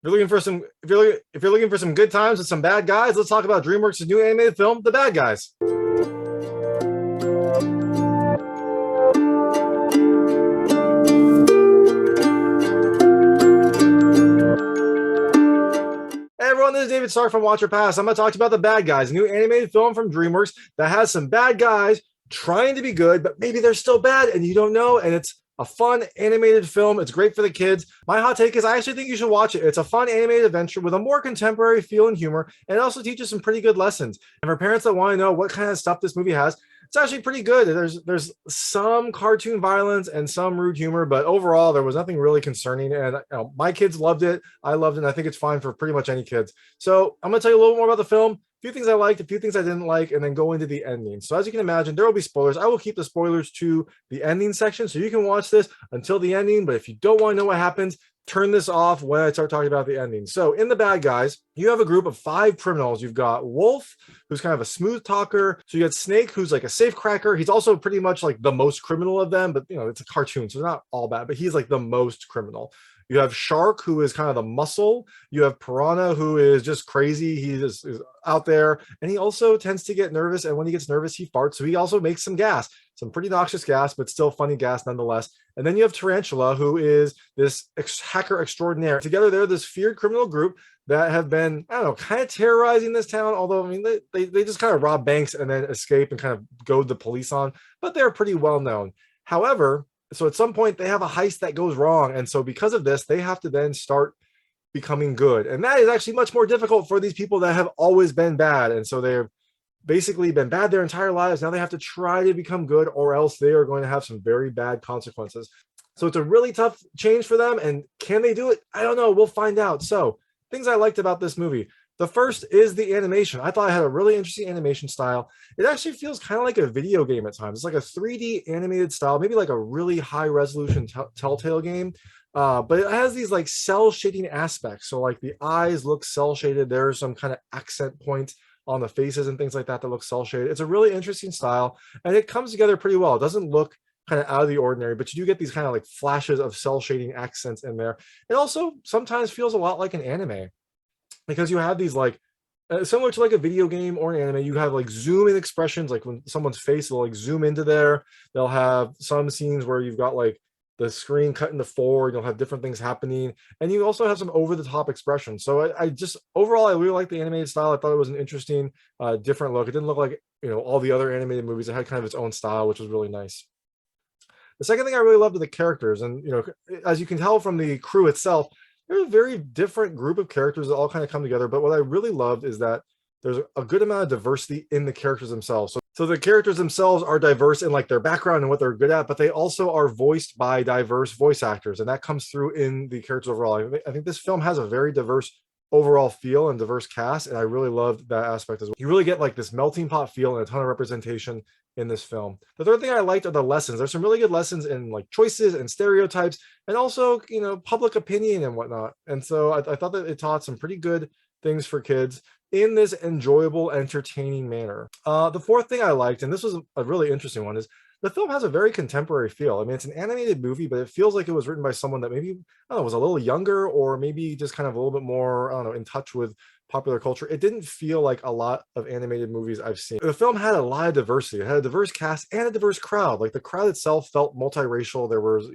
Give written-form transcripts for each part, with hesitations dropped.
If you're looking for some good times with some bad guys, let's talk about DreamWorks' new animated film, The Bad Guys. Hey everyone, this is David Stark from Watch Your Pass. I'm going to talk to you about The Bad Guys, a new animated film from DreamWorks that has some bad guys trying to be good, but maybe they're still bad and you don't know. And it's a fun animated film. It's great for the kids. My hot take is I actually think you should watch it. It's a fun animated adventure with a more contemporary feel and humor, and it also teaches some pretty good lessons. And for parents that want to know what kind of stuff this movie has, it's actually pretty good. There's some cartoon violence and some rude humor, but overall there was nothing really concerning. And my kids loved it. I loved it. And I think it's fine for pretty much any kids. So I'm going to tell you a little more about the film. A few things I liked, a few things I didn't like, and then go into the ending. So as you can imagine, there will be spoilers. I will keep the spoilers to the ending section, so you can watch this until the ending. But if you don't want to know what happens, turn this off when I start talking about the ending. So in The Bad Guys, you have a group of 5 criminals. You've got Wolf, who's kind of a smooth talker. So you got Snake, who's like a safe cracker. He's also pretty much like the most criminal of them, but it's a cartoon, so they're not all bad, but he's like the most criminal. You have Shark, who is kind of the muscle. You have Pirhana, who is just crazy. He is out there, and he also tends to get nervous, and when he gets nervous, he farts. So he also makes some gas, some pretty noxious gas, but still funny gas nonetheless. And then you have Tarantula, who is this hacker extraordinaire. Together, they're this feared criminal group that have been, I don't know, kind of terrorizing this town. Although, I mean, they just kind of rob banks and then escape and kind of goad the police on, but they're pretty well known. However, so at some point they have a heist that goes wrong. And so because of this, they have to then start becoming good. And that is actually much more difficult for these people that have always been bad. And so they've basically been bad their entire lives. Now they have to try to become good, or else they are going to have some very bad consequences. So it's a really tough change for them. And can they do it? I don't know. We'll find out. So things I liked about this movie. The first is the animation. I thought it had a really interesting animation style. It actually feels kind of like a video game at times. It's like a 3D animated style, maybe like a really high resolution Telltale game. But it has these like cell shading aspects. So like the eyes look cell shaded. There's some kind of accent points on the faces and things like that that look cell shaded. It's a really interesting style, and it comes together pretty well. It doesn't look kind of out of the ordinary, but you do get these kind of like flashes of cell shading accents in there. It also sometimes feels a lot like an anime, because you have these like similar to like a video game or an anime, you have like zoom in expressions, like when someone's face will like zoom into there. They'll have some scenes where you've got like the screen cut into 4, you'll have different things happening, and you also have some over the top expressions. So I just overall I really like the animated style. I thought it was an interesting different look. It didn't look like all the other animated movies. It had kind of its own style, which was really nice. The second thing I really loved are the characters, and as you can tell from the crew itself, they're a very different group of characters that all kind of come together. But what I really loved is that there's a good amount of diversity in the characters themselves. So the characters themselves are diverse in like their background and what they're good at, but they also are voiced by diverse voice actors, and that comes through in the characters overall. I think this film has a very diverse overall feel and diverse cast, and I really loved that aspect as well. You really get like this melting pot feel and a ton of representation in this film. The third thing I liked are the lessons. There's some really good lessons in like choices and stereotypes, and also public opinion and whatnot. And so I thought that it taught some pretty good things for kids in this enjoyable, entertaining manner. The fourth thing I liked, and this was a really interesting one, is the film has a very contemporary feel. I mean, it's an animated movie, but it feels like it was written by someone that maybe, I don't know, was a little younger, or maybe just kind of a little bit more, I don't know, in touch with popular culture. It didn't feel like a lot of animated movies I've seen. The film had a lot of diversity. It had a diverse cast and a diverse crowd. Like the crowd itself felt multiracial. There was,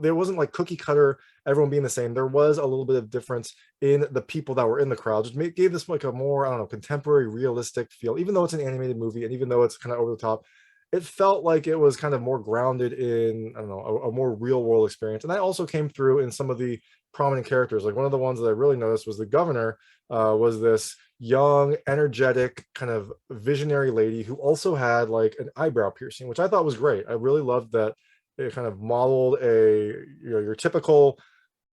there wasn't like cookie cutter, everyone being the same. There was a little bit of difference in the people that were in the crowd. Just gave this like a more, I don't know, contemporary, realistic feel. Even though it's an animated movie and even though it's kind of over the top, it felt like it was kind of more grounded in, I don't know, a more real world experience. And that also came through in some of the prominent characters. Like one of the ones that I really noticed was the governor, was this young, energetic, kind of visionary lady who also had like an eyebrow piercing, which I thought was great. I really loved that it kind of modeled your typical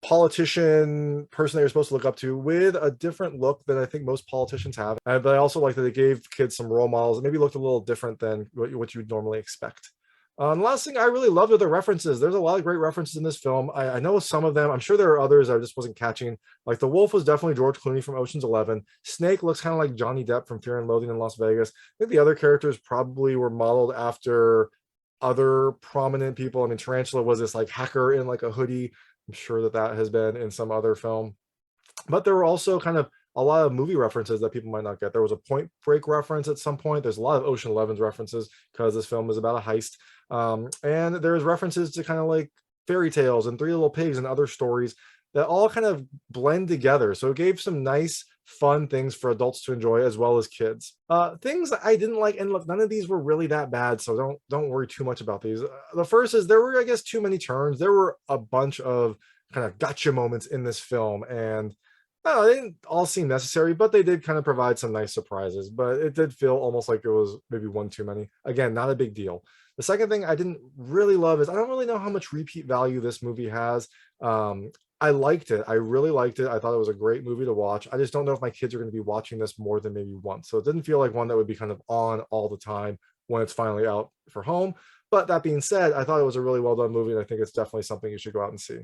politician person that you're supposed to look up to with a different look than I think most politicians have. But I also like that they gave kids some role models that maybe looked a little different than what you would normally expect. The last thing I really loved are the references. There's a lot of great references in this film. I know some of them. I'm sure there are others I just wasn't catching. Like the wolf was definitely George Clooney from Ocean's 11. Snake looks kind of like Johnny Depp from Fear and Loathing in Las Vegas. I think the other characters probably were modeled after other prominent people. I mean, Tarantula was this like hacker in like a hoodie. I'm sure that has been in some other film. But there were also kind of a lot of movie references that people might not get. There was a Point Break reference at some point. There's a lot of Ocean Eleven's references because this film is about a heist. And there's references to kind of like fairy tales and Three Little Pigs and other stories that all kind of blend together. So it gave some nice, fun things for adults to enjoy as well as kids. Things that I didn't like, and look, none of these were really that bad, so don't worry too much about these. The first is there were, I guess, too many turns. There were a bunch of kind of gotcha moments in this film, and they didn't all seem necessary, but they did kind of provide some nice surprises. But it did feel almost like it was maybe one too many. Again, not a big deal. The second thing I didn't really love is I don't really know how much repeat value this movie has. I liked it. I really liked it. I thought it was a great movie to watch. I just don't know if my kids are going to be watching this more than maybe once. So it didn't feel like one that would be kind of on all the time when it's finally out for home. But that being said, I thought it was a really well done movie, and I think it's definitely something you should go out and see.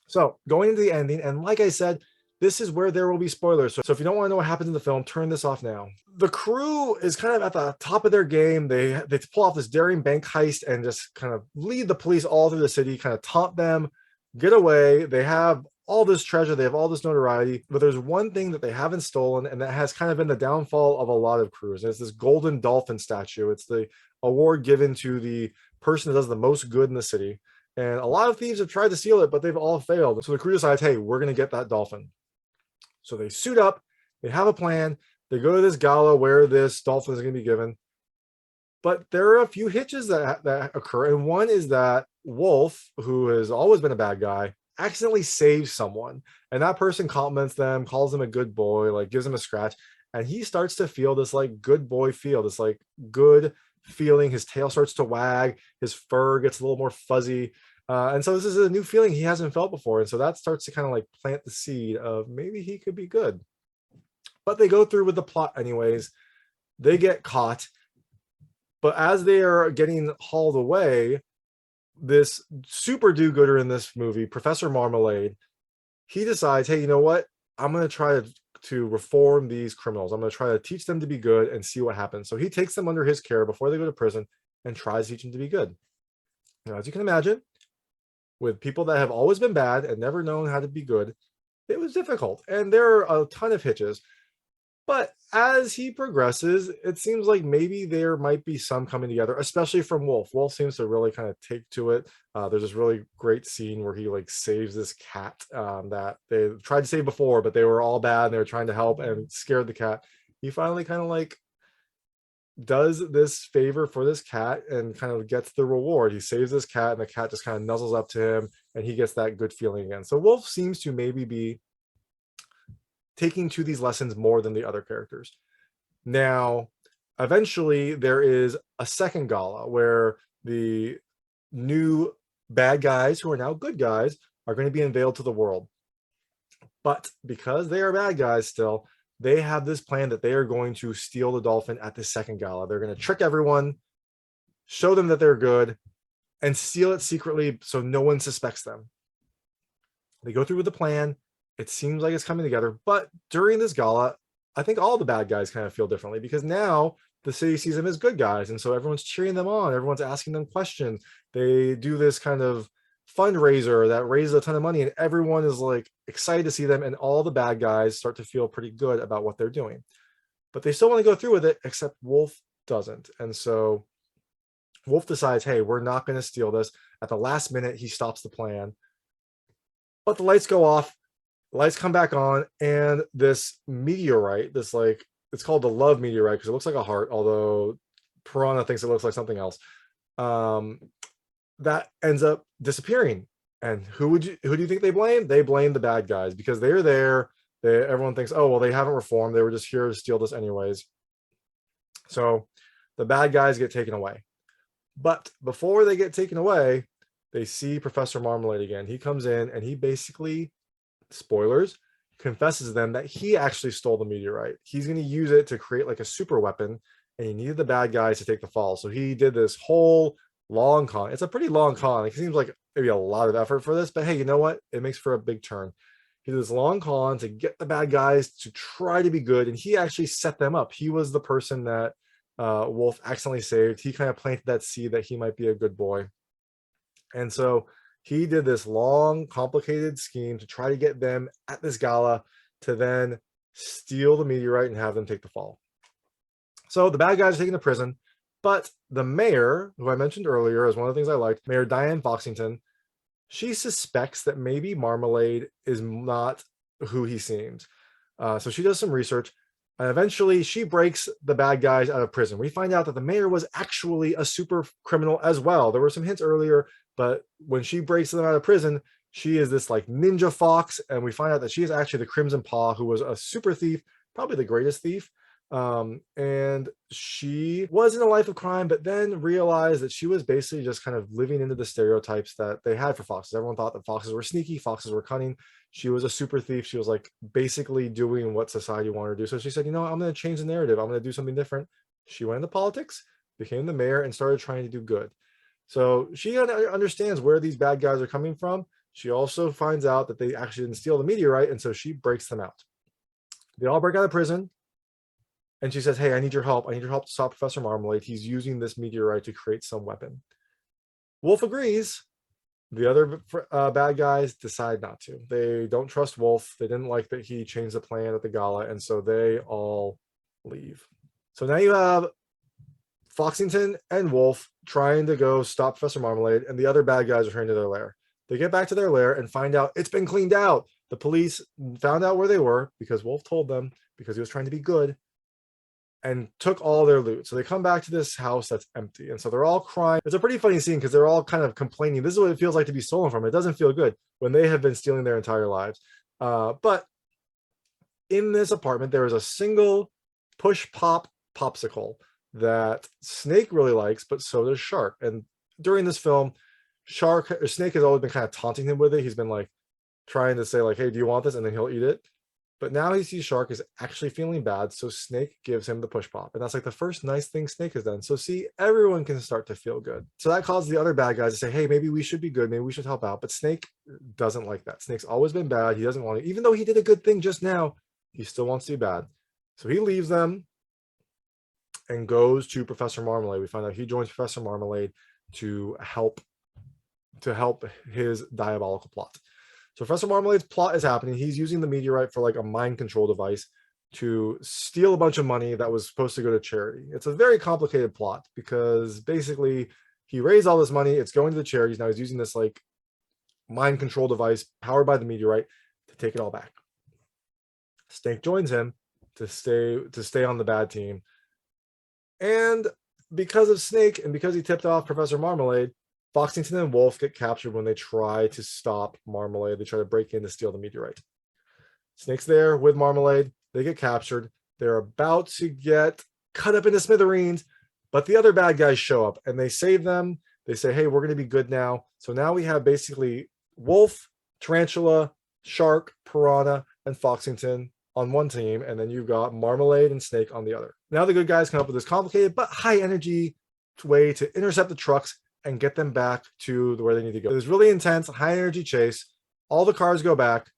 So going into the ending, and like I said, this is where there will be spoilers. So if you don't want to know what happens in the film, turn this off now. The crew is kind of at the top of their game. They pull off this daring bank heist and just kind of lead the police all through the city, kind of taunt them, get away. They have all this treasure, they have all this notoriety, but there's one thing that they haven't stolen, and that has kind of been the downfall of a lot of crews. It's this golden dolphin statue. It's the award given to the person that does the most good in the city. And a lot of thieves have tried to steal it, but they've all failed. So the crew decides, hey, we're going to get that dolphin. So they suit up, they have a plan, they go to this gala where this dolphin is going to be given. But there are a few hitches that occur, and one is that Wolf, who has always been a bad guy, accidentally saves someone, and that person compliments them, calls them a good boy, like gives him a scratch, and he starts to feel this like good boy feel, this like good feeling. His tail starts to wag, his fur gets a little more fuzzy. And so this is a new feeling he hasn't felt before. And so that starts to kind of like plant the seed of maybe he could be good. But they go through with the plot anyways. They get caught. But as they are getting hauled away, this super do-gooder in this movie, Professor Marmalade, he decides, hey, you know what? I'm going to try to reform these criminals. I'm going to try to teach them to be good and see what happens. So he takes them under his care before they go to prison and tries to teach them to be good. Now, as you can imagine, with people that have always been bad and never known how to be good, it was difficult. And there are a ton of hitches. But as he progresses, it seems like maybe there might be some coming together, especially from Wolf. Wolf seems to really kind of take to it. There's this really great scene where he like saves this cat that they tried to save before, but they were all bad and they were trying to help and scared the cat. He finally kind of like does this favor for this cat and kind of gets the reward. He saves this cat and the cat just kind of nuzzles up to him and he gets that good feeling again. So Wolf seems to maybe be taking to these lessons more than the other characters. Now, eventually there is a second gala where the new bad guys who are now good guys are going to be unveiled to the world. But because they are bad guys still, they have this plan that they are going to steal the dolphin at the second gala. They're going to trick everyone, show them that they're good, and steal it secretly so no one suspects them. They go through with the plan. It seems like it's coming together. But during this gala, I think all the bad guys kind of feel differently because now the city sees them as good guys. And so everyone's cheering them on. Everyone's asking them questions. They do this kind of fundraiser that raises a ton of money and everyone is like excited to see them, and all the bad guys start to feel pretty good about what they're doing, but they still want to go through with it, except Wolf doesn't. And so Wolf decides, hey, we're not going to steal this. At the last minute, he stops the plan, but the lights go off, the lights come back on, and this meteorite, this like, it's called the love meteorite because it looks like a heart, although Pirhana thinks it looks like something else, that ends up disappearing. And who do you think they blame? They blame the bad guys because they're there. Everyone thinks, oh, well, they haven't reformed. They were just here to steal this anyways. So the bad guys get taken away. But before they get taken away, they see Professor Marmalade again. He comes in and he basically, spoilers, confesses to them that he actually stole the meteorite. He's going to use it to create like a super weapon, and he needed the bad guys to take the fall. So he did this whole long con. It's a pretty long con. It seems like maybe a lot of effort for this, but hey, you know what? It makes for a big turn. He did this long con to get the bad guys to try to be good, and he actually set them up. He was the person that Wolf accidentally saved. He kind of planted that seed that he might be a good boy. And so He did this long, complicated scheme to try to get them at this gala to then steal the meteorite and have them take the fall. So the bad guys are taken to prison, but the mayor, who I mentioned earlier as one of the things I liked, Mayor Diane Foxington, she suspects that maybe Marmalade is not who he seems. So she does some research, and eventually she breaks the bad guys out of prison. We find out that the mayor was actually a super criminal as well. There were some hints earlier, but when she breaks them out of prison, she is this like ninja fox, and we find out that she is actually the Crimson Paw, who was a super thief, probably the greatest thief. And she was in a life of crime, but then realized that she was basically just kind of living into the stereotypes that they had for foxes. Everyone thought that foxes were sneaky, foxes were cunning. She was a super thief. She was like basically doing what society wanted her to do. So she said, you know, I'm going to change the narrative. I'm going to do something different. She went into politics, became the mayor, and started trying to do good. So she understands where these bad guys are coming from. She also finds out that they actually didn't steal the meteorite, and so she breaks them out. They all break out of prison. And she says, hey, I need your help. I need your help to stop Professor Marmalade. He's using this meteorite to create some weapon. Wolf agrees. The other bad guys decide not to. They don't trust Wolf. They didn't like that he changed the plan at the gala, and so they all leave. So now you have Foxington and Wolf trying to go stop Professor Marmalade, and the other bad guys are returning to their lair. They get back to their lair and find out it's been cleaned out. The police found out where they were because Wolf told them, because he was trying to be good, and took all their loot. So they come back to this house that's empty. And so they're all crying. It's a pretty funny scene because they're all kind of complaining. This is what it feels like to be stolen from. It doesn't feel good when they have been stealing their entire lives. But in this apartment, there is a single push pop popsicle that Snake really likes, but so does Shark. And during this film, Snake has always been kind of taunting him with it. He's been like trying to say like, hey, do you want this? And then he'll eat it. But now he sees Shark is actually feeling bad, so Snake gives him the push pop. And that's like the first nice thing Snake has done. So see, everyone can start to feel good. So that causes the other bad guys to say, hey, maybe we should be good. Maybe we should help out. But Snake doesn't like that. Snake's always been bad. He doesn't want to, even though he did a good thing just now, he still wants to be bad. So he leaves them and goes to Professor Marmalade. We find out he joins Professor Marmalade to help his diabolical plot. So Professor Marmalade's plot is happening. He's using the meteorite for like a mind control device to steal a bunch of money that was supposed to go to charity. It's a very complicated plot because basically he raised all this money. It's going to the charities. Now he's using this like mind control device powered by the meteorite to take it all back. Snake joins him to stay on the bad team. And because of Snake and because he tipped off Professor Marmalade, Foxington and Wolf get captured when they try to stop Marmalade. They try to break in to steal the meteorite. Snake's there with Marmalade. They get captured. They're about to get cut up into smithereens, but the other bad guys show up and they save them. They say, hey, we're going to be good now. So now we have basically Wolf, Tarantula, Shark, Pirhana, and Foxington on one team, and then you've got Marmalade and Snake on the other. Now the good guys come up with this complicated but high energy way to intercept the trucks and get them back to where they need to go. This really intense, high energy chase. All the cars go back.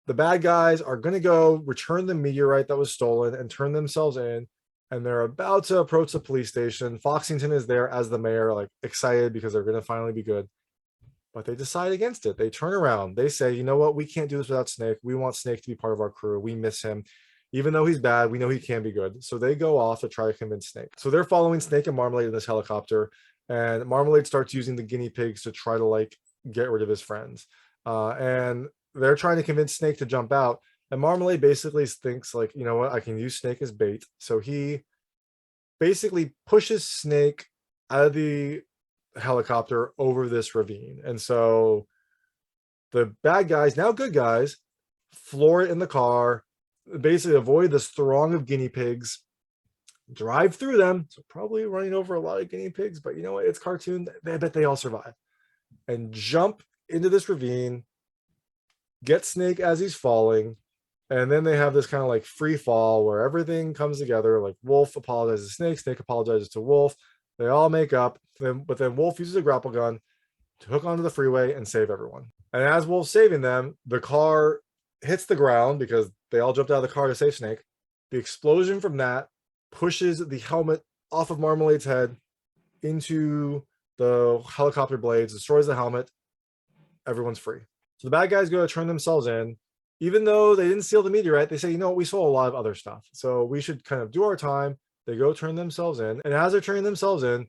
The bad guys are going to go return the meteorite that was stolen and turn themselves in. And they're about to approach the police station. Foxington is there as the mayor, like excited because they're going to finally be good. But they decide against it. They turn around. They say, you know what? We can't do this without Snake. We want Snake to be part of our crew. We miss him. Even though he's bad, we know he can be good. So they go off to try to convince Snake. So they're following Snake and Marmalade in this helicopter. And Marmalade starts using the guinea pigs to try to like get rid of his friends. And they're trying to convince Snake to jump out. And Marmalade basically thinks like, you know what, I can use Snake as bait. So he basically pushes Snake out of the helicopter over this ravine. And so the bad guys, now good guys, floor it in the car, basically avoid this throng of guinea pigs, drive through them, so probably running over a lot of guinea pigs, but you know what, it's cartoon. I bet they all survive, and jump into this ravine, get Snake as he's falling, and then they have this kind of like free fall where everything comes together. Like Wolf apologizes to Snake, Snake apologizes to Wolf, they all make up, but then Wolf uses a grapple gun to hook onto the freeway and save everyone. And as Wolf's saving them, the car hits the ground because they all jumped out of the car to save Snake. The explosion from that pushes the helmet off of Marmalade's head into the helicopter blades, destroys the helmet. everyone's free. So the bad guys go to turn themselves in. Even though they didn't steal the meteorite, they say, you know what, we stole a lot of other stuff, so we should kind of do our time. They go turn themselves in, and as they're turning themselves in,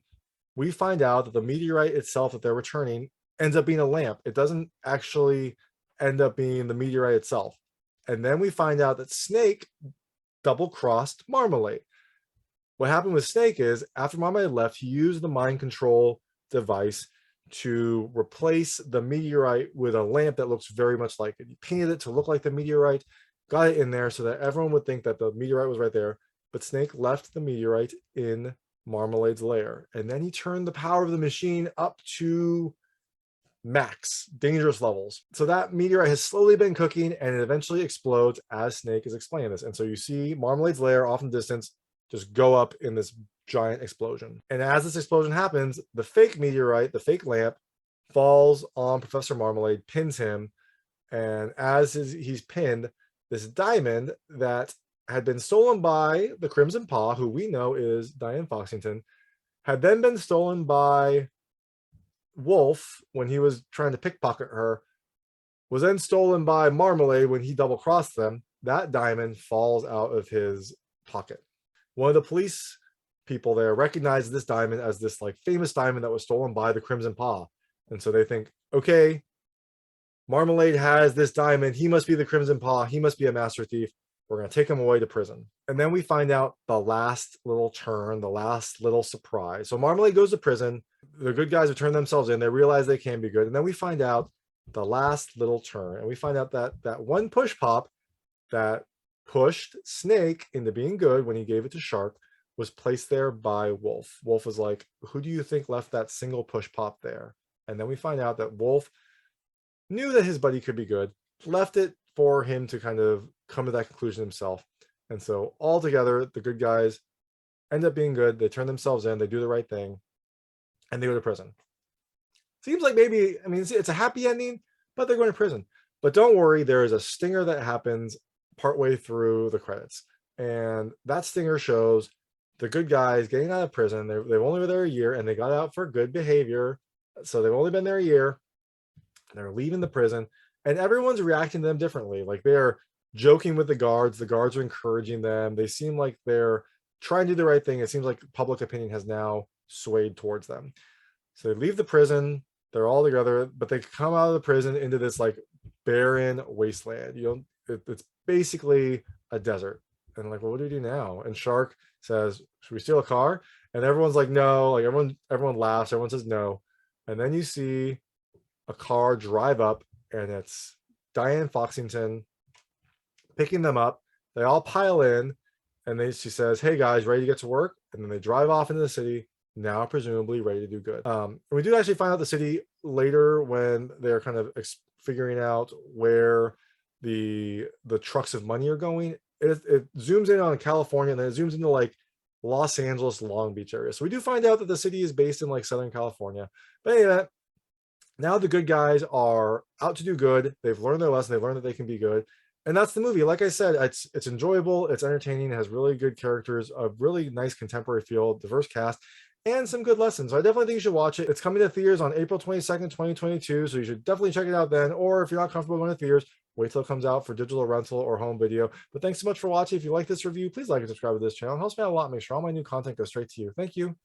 we find out that the meteorite itself that they're returning ends up being a lamp. It doesn't actually end up being the meteorite itself. And then we find out that Snake double-crossed Marmalade. What happened with Snake is, after Marmalade left, he used the mind control device to replace the meteorite with a lamp that looks very much like it. He painted it to look like the meteorite, got it in there so that everyone would think that the meteorite was right there, but Snake left the meteorite in Marmalade's lair, and then he turned the power of the machine up to max, dangerous levels. So that meteorite has slowly been cooking, and it eventually explodes as Snake is explaining this. And so you see Marmalade's lair off in the distance just go up in this giant explosion. And as this explosion happens, the fake meteorite, the fake lamp, falls on Professor Marmalade, pins him, and as he's pinned, this diamond that had been stolen by the Crimson Paw, who we know is Diane Foxington, had then been stolen by Wolf when he was trying to pickpocket her, was then stolen by Marmalade when he double-crossed them. That diamond falls out of his pocket. One of the police people there recognized this diamond as this like famous diamond that was stolen by the Crimson Paw. And so they think, okay, Marmalade has this diamond. He must be the Crimson Paw. He must be a master thief. We're going to take him away to prison. And then we find out the last little turn, the last little surprise. So Marmalade goes to prison. The good guys have turned themselves in. They realize they can be good. And then we find out the last little turn. And we find out that that one push pop that pushed Snake into being good when he gave it to Shark was placed there by Wolf. Wolf was like, who do you think left that single push pop there? And then we find out that Wolf knew that his buddy could be good, left it for him to kind of come to that conclusion himself. And so all together, the good guys end up being good. They turn themselves in, they do the right thing, and they go to prison. Seems like maybe, I mean, it's a happy ending, but they're going to prison. But don't worry, there is a stinger that happens partway through the credits. And that stinger shows the good guys getting out of prison. They've only been there a year, and they got out for good behavior. So they've only been there a year. They're leaving the prison, and everyone's reacting to them differently. Like, they're joking with the guards are encouraging them. They seem like they're trying to do the right thing. It seems like public opinion has now swayed towards them. So they leave the prison, they're all together, but they come out of the prison into this like barren wasteland. It's basically a desert. And like, well, what do we do now? And Shark says, should we steal a car? And everyone's like, no. Like, everyone laughs, everyone says no. And then you see a car drive up, and it's Diane Foxington picking them up. They all pile in, and she says, hey guys, ready to get to work? And then they drive off into the city, now presumably ready to do good. And we do actually find out the city later when they're kind of figuring out where the trucks of money are going. It zooms in on California, and then it zooms into like Los Angeles, Long Beach area. So we do find out that the city is based in like Southern California. But anyway, now the good guys are out to do good. They've learned their lesson. They've learned that they can be good. And that's the movie. Like I said, it's enjoyable. It's entertaining. It has really good characters, a really nice contemporary feel, diverse cast, and some good lessons. So I definitely think you should watch it. It's coming to theaters on April 22nd, 2022. So you should definitely check it out then. Or if you're not comfortable going to theaters, wait till it comes out for digital rental or home video. But thanks so much for watching. If you like this review, please like and subscribe to this channel. It helps me out a lot. Make sure all my new content goes straight to you. Thank you.